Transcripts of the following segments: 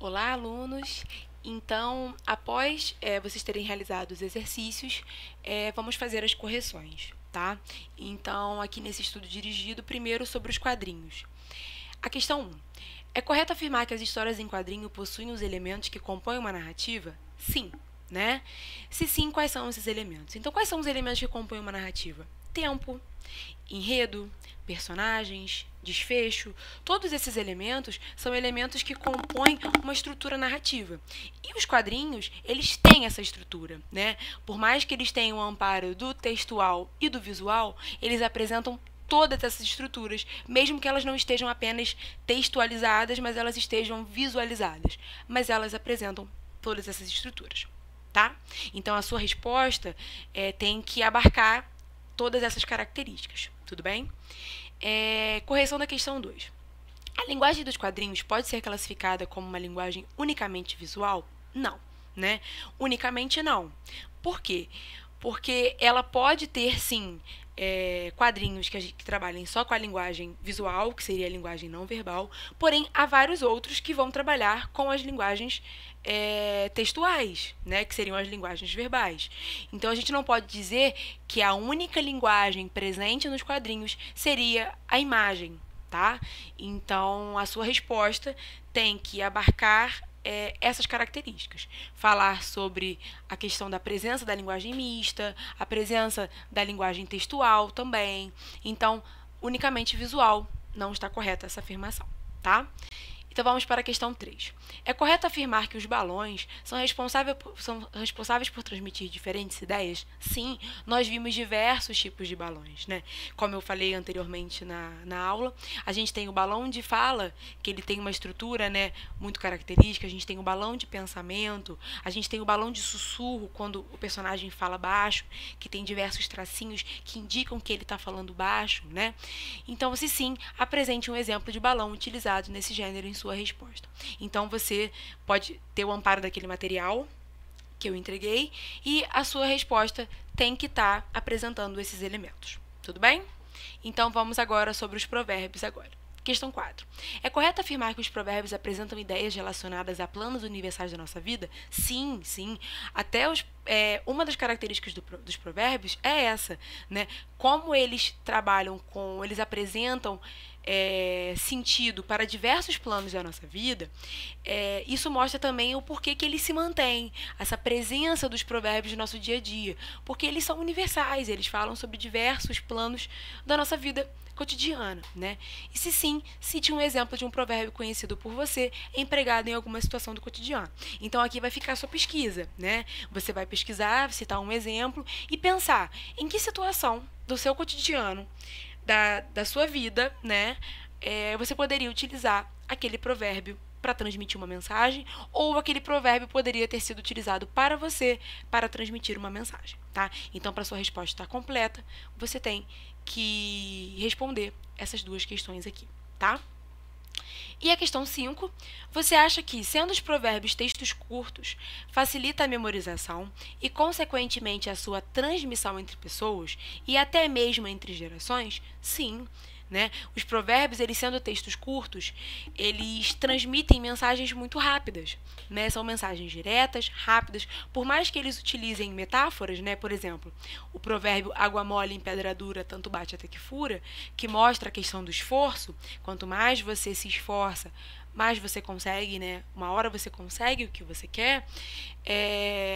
Olá, alunos! Então, após vocês terem realizado os exercícios, vamos fazer as correções, tá? Então, aqui nesse estudo dirigido, primeiro sobre os quadrinhos. A questão 1. É correto afirmar que as histórias em quadrinho possuem os elementos que compõem uma narrativa? Sim, né? Se sim, quais são esses elementos? Então, quais são os elementos que compõem uma narrativa? Tempo, enredo, personagens, desfecho, todos esses elementos são elementos que compõem uma estrutura narrativa. E os quadrinhos, eles têm essa estrutura, né? Por mais que eles tenham o amparo do textual e do visual, eles apresentam todas essas estruturas, mesmo que elas não estejam apenas textualizadas, mas elas estejam visualizadas. Mas elas apresentam todas essas estruturas, tá? Então, a sua resposta tem que abarcar todas essas características, tudo bem? Correção da questão 2. A linguagem dos quadrinhos pode ser classificada como uma linguagem unicamente visual? Não, né? Unicamente não. Por quê? Porque ela pode ter, sim, quadrinhos que trabalhem só com a linguagem visual, que seria a linguagem não verbal, porém, há vários outros que vão trabalhar com as linguagens textuais, né, que seriam as linguagens verbais. Então, a gente não pode dizer que a única linguagem presente nos quadrinhos seria a imagem, tá? Então, a sua resposta tem que abarcar essas características. Falar sobre a questão da presença da linguagem mista, a presença da linguagem textual também. Então, unicamente visual, não está correta essa afirmação, tá? Então, vamos para a questão 3. É correto afirmar que os balões são responsáveis por transmitir diferentes ideias? Sim, nós vimos diversos tipos de balões, né? Como eu falei anteriormente na aula, a gente tem o balão de fala, que ele tem uma estrutura, né, muito característica. A gente tem o balão de pensamento, a gente tem o balão de sussurro, quando o personagem fala baixo, que tem diversos tracinhos que indicam que ele está falando baixo, né? Então, se sim, apresente um exemplo de balão utilizado nesse gênero em sua resposta. Então, você pode ter o amparo daquele material que eu entreguei e a sua resposta tem que estar apresentando esses elementos. Tudo bem? Então, vamos agora sobre os provérbios agora. Questão 4. É correto afirmar que os provérbios apresentam ideias relacionadas a planos universais da nossa vida? Sim, sim. Até uma das características dos provérbios é essa, né? Como eles trabalham eles apresentam sentido para diversos planos da nossa vida, isso mostra também o porquê que eles se mantêm, essa presença dos provérbios no nosso dia a dia, porque eles são universais, eles falam sobre diversos planos da nossa vida cotidiana, né? E se sim, cite um exemplo de um provérbio conhecido por você, empregado em alguma situação do cotidiano. Então, aqui vai ficar a sua pesquisa, né? Você vai pesquisar, citar um exemplo e pensar em que situação do seu cotidiano, da sua vida, né, você poderia utilizar aquele provérbio para transmitir uma mensagem, ou aquele provérbio poderia ter sido utilizado para você para transmitir uma mensagem, tá? Então, para sua resposta estar completa, você tem que responder essas duas questões aqui, tá? E a questão 5, você acha que, sendo os provérbios textos curtos, facilita a memorização e, consequentemente, a sua transmissão entre pessoas e até mesmo entre gerações? Sim. Né? Os provérbios, eles sendo textos curtos, eles transmitem mensagens muito rápidas, né? São mensagens diretas, rápidas, por mais que eles utilizem metáforas, né? Por exemplo, o provérbio água mole em pedra dura, tanto bate até que fura, que mostra a questão do esforço. Quanto mais você se esforça, mais você consegue, né? Uma hora você consegue o que você quer.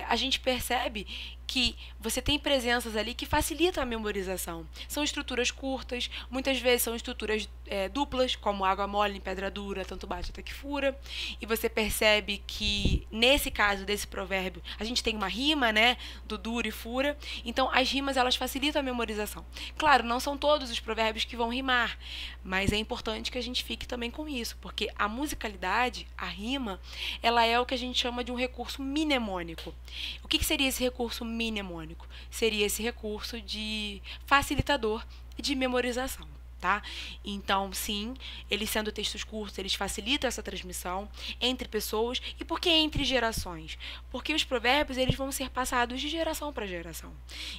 A gente percebe que você tem presenças ali que facilitam a memorização. São estruturas curtas, muitas vezes são estruturas duplas, como água mole em pedra dura, tanto bate até que fura. E você percebe que, nesse caso desse provérbio, a gente tem uma rima, né, do dura e fura. Então, as rimas, elas facilitam a memorização. Claro, não são todos os provérbios que vão rimar, mas é importante que a gente fique também com isso, porque a musicalidade, a rima, ela é o que a gente chama de um recurso mnemônico. O que seria esse recurso mnemônico? Seria esse recurso de facilitador de memorização, tá? Então, sim, eles sendo textos curtos, eles facilitam essa transmissão entre pessoas. E por que entre gerações? Porque os provérbios, eles vão ser passados de geração para geração.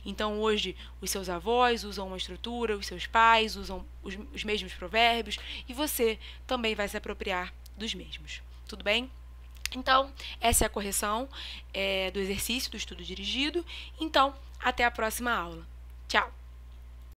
Então, hoje, os seus avós usam uma estrutura, os seus pais usam os mesmos provérbios, e você também vai se apropriar dos mesmos. Tudo bem? Então, essa é a correção do exercício do estudo dirigido. Então, até a próxima aula. Tchau!